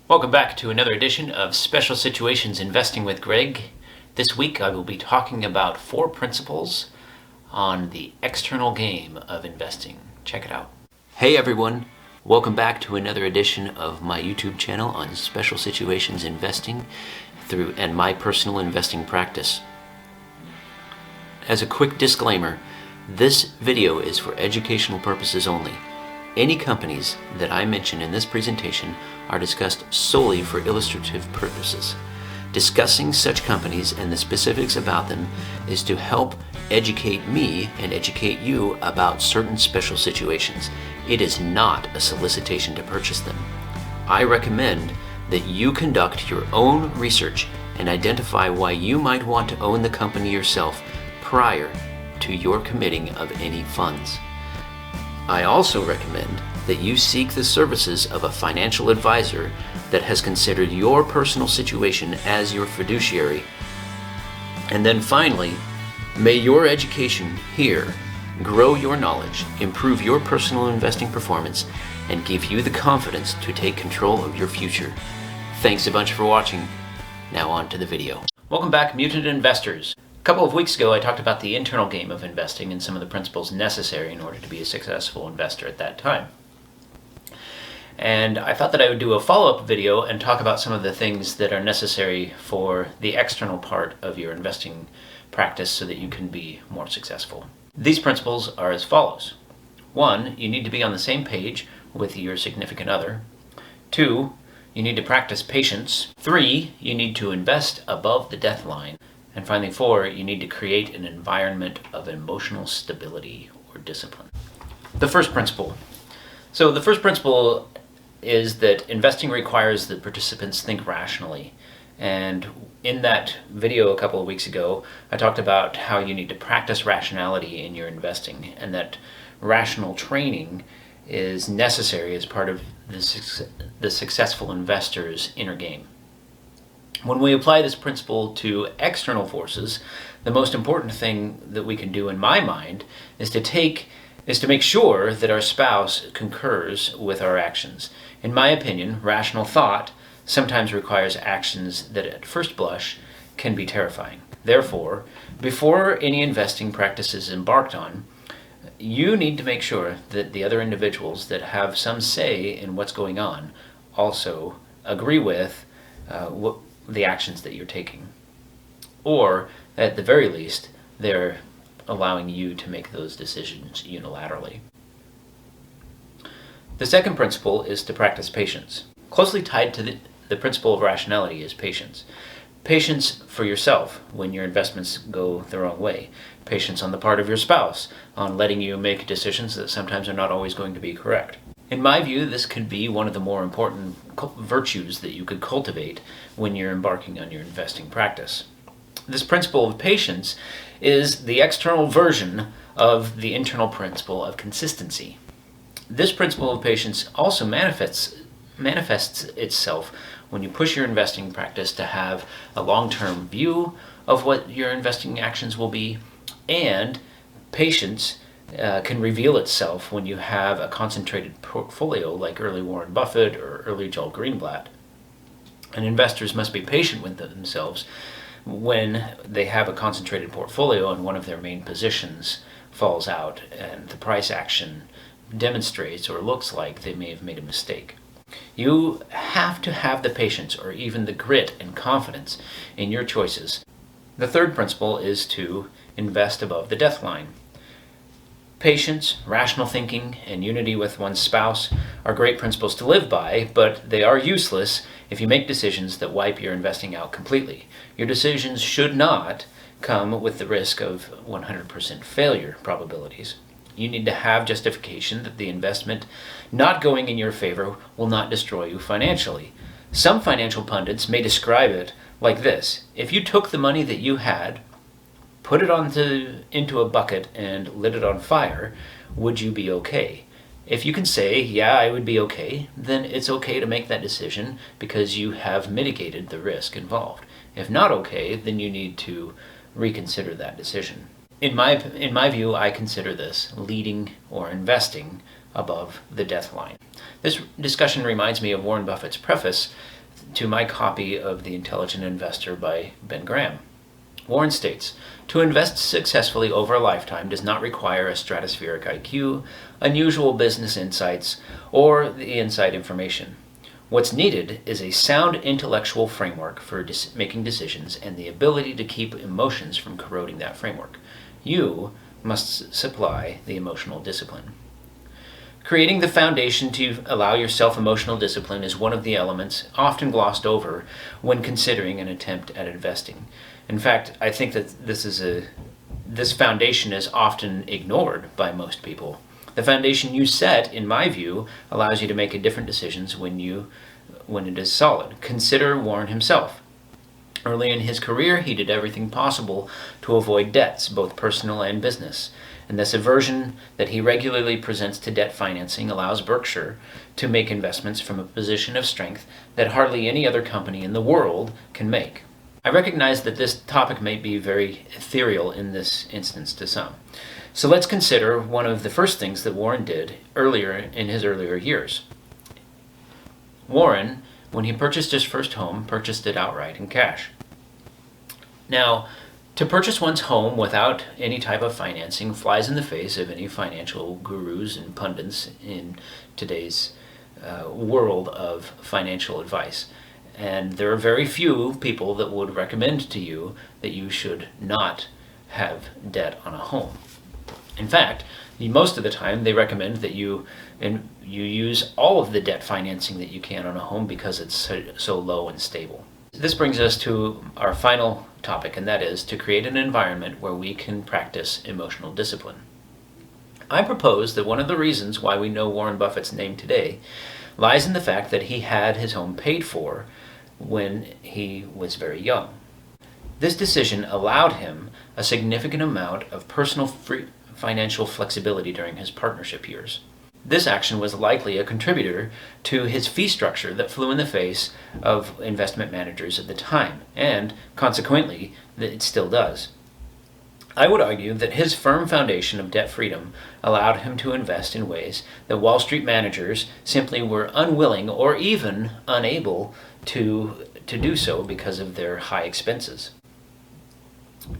Welcome back to another edition of Special Situations Investing with Greg. This week I will be talking about 4 principles on the external game of investing. Check it out. Hey everyone, welcome back to another edition of my YouTube channel on Special Situations Investing and my personal investing practice. As a quick disclaimer, this video is for educational purposes only. Any companies that I mention in this presentation are discussed solely for illustrative purposes. Discussing such companies and the specifics about them is to help educate me and educate you about certain special situations. It is not a solicitation to purchase them. I recommend that you conduct your own research and identify why you might want to own the company yourself prior to your committing of any funds. I also recommend that you seek the services of a financial advisor that has considered your personal situation as your fiduciary. And then finally, may your education here grow your knowledge, improve your personal investing performance, and give you the confidence to take control of your future. Thanks a bunch for watching. Now on to the video. Welcome back, mutant investors. A couple of weeks ago, I talked about the internal game of investing and some of the principles necessary in order to be a successful investor at that time. And I thought that I would do a follow-up video and talk about some of the things that are necessary for the external part of your investing practice so that you can be more successful. These principles are as follows. 1, you need to be on the same page with your significant other. 2, you need to practice patience. 3, you need to invest above the death line. And finally 4, you need to create an environment of emotional stability or discipline. The first principle. So the first principle is that investing requires that participants think rationally. And in that video a couple of weeks ago, I talked about how you need to practice rationality in your investing, and that rational training is necessary as part of the successful investor's inner game. When we apply this principle to external forces, the most important thing that we can do in my mind is to make sure that our spouse concurs with our actions. In my opinion, rational thought sometimes requires actions that at first blush can be terrifying. Therefore, before any investing practice is embarked on, you need to make sure that the other individuals that have some say in what's going on also agree with the actions that you're taking. Or, at the very least, they're allowing you to make those decisions unilaterally. The second principle is to practice patience. Closely tied to the principle of rationality is patience. Patience for yourself when your investments go the wrong way. Patience on the part of your spouse on letting you make decisions that sometimes are not always going to be correct. In my view, this could be one of the more important virtues that you could cultivate when you're embarking on your investing practice. This principle of patience is the external version of the internal principle of consistency. This principle of patience also manifests itself when you push your investing practice to have a long-term view of what your investing actions will be, and patience can reveal itself when you have a concentrated portfolio like early Warren Buffett or early Joel Greenblatt. And investors must be patient with themselves when they have a concentrated portfolio and one of their main positions falls out and the price action demonstrates or looks like they may have made a mistake. You have to have the patience or even the grit and confidence in your choices. The third principle is to invest above the death line. Patience, rational thinking, and unity with one's spouse are great principles to live by, but they are useless if you make decisions that wipe your investing out completely. Your decisions should not come with the risk of 100% failure probabilities. You need to have justification that the investment not going in your favor will not destroy you financially. Some financial pundits may describe it like this: if you took the money that you had, put it into a bucket and lit it on fire, would you be okay? If you can say, yeah, I would be okay, then it's okay to make that decision because you have mitigated the risk involved. If not okay, then you need to reconsider that decision. In my view, I consider this leading or investing above the death line. This discussion reminds me of Warren Buffett's preface to my copy of The Intelligent Investor by Ben Graham. Warren states, "To invest successfully over a lifetime does not require a stratospheric IQ, unusual business insights, or the inside information. What's needed is a sound intellectual framework for making decisions and the ability to keep emotions from corroding that framework. You must supply the emotional discipline." Creating the foundation to allow yourself emotional discipline is one of the elements often glossed over when considering an attempt at investing. In fact, I think that this foundation is often ignored by most people. The foundation you set, in my view, allows you to make different decisions when it is solid. Consider Warren himself. Early in his career, he did everything possible to avoid debts, both personal and business. And this aversion that he regularly presents to debt financing allows Berkshire to make investments from a position of strength that hardly any other company in the world can make. I recognize that this topic may be very ethereal in this instance to some. So let's consider one of the first things that Warren did in his earlier years. Warren, when he purchased his first home, purchased it outright in cash. Now, to purchase one's home without any type of financing flies in the face of any financial gurus and pundits in today's world of financial advice. And there are very few people that would recommend to you that you should not have debt on a home. In fact, most of the time they recommend that you use all of the debt financing that you can on a home because it's so low and stable. This brings us to our final topic, and that is to create an environment where we can practice emotional discipline. I propose that one of the reasons why we know Warren Buffett's name today lies in the fact that he had his home paid for when he was very young. This decision allowed him a significant amount of personal financial flexibility during his partnership years. This action was likely a contributor to his fee structure that flew in the face of investment managers at the time, and consequently, it still does. I would argue that his firm foundation of debt freedom allowed him to invest in ways that Wall Street managers simply were unwilling or even unable to do so because of their high expenses.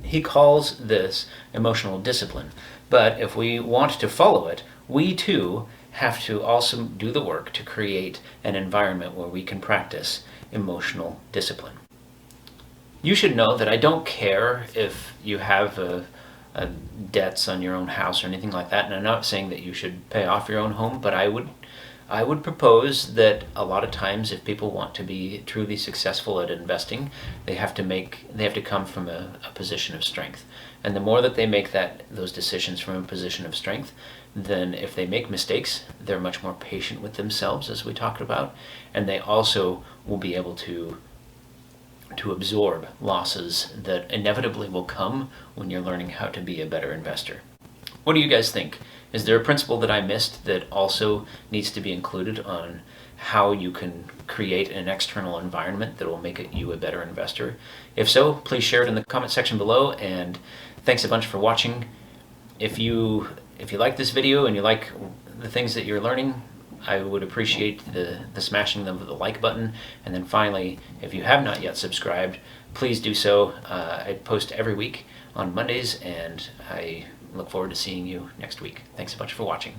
He calls this emotional discipline, but if we want to follow it, we too have to also do the work to create an environment where we can practice emotional discipline. You should know that I don't care if you have debts on your own house or anything like that, and I'm not saying that you should pay off your own home, but I would propose that a lot of times if people want to be truly successful at investing, they have to come from a position of strength. And the more that they make those decisions from a position of strength, then if they make mistakes, they're much more patient with themselves, as we talked about, and they also will be able to absorb losses that inevitably will come when you're learning how to be a better investor. What do you guys think? Is there a principle that I missed that also needs to be included on how you can create an external environment that will make you a better investor? If so, please share it in the comment section below, and thanks a bunch for watching. If you like this video and you like the things that you're learning, I would appreciate the smashing of the like button. And then finally, if you have not yet subscribed, please do so. I post every week on Mondays, and I look forward to seeing you next week. Thanks a bunch for watching.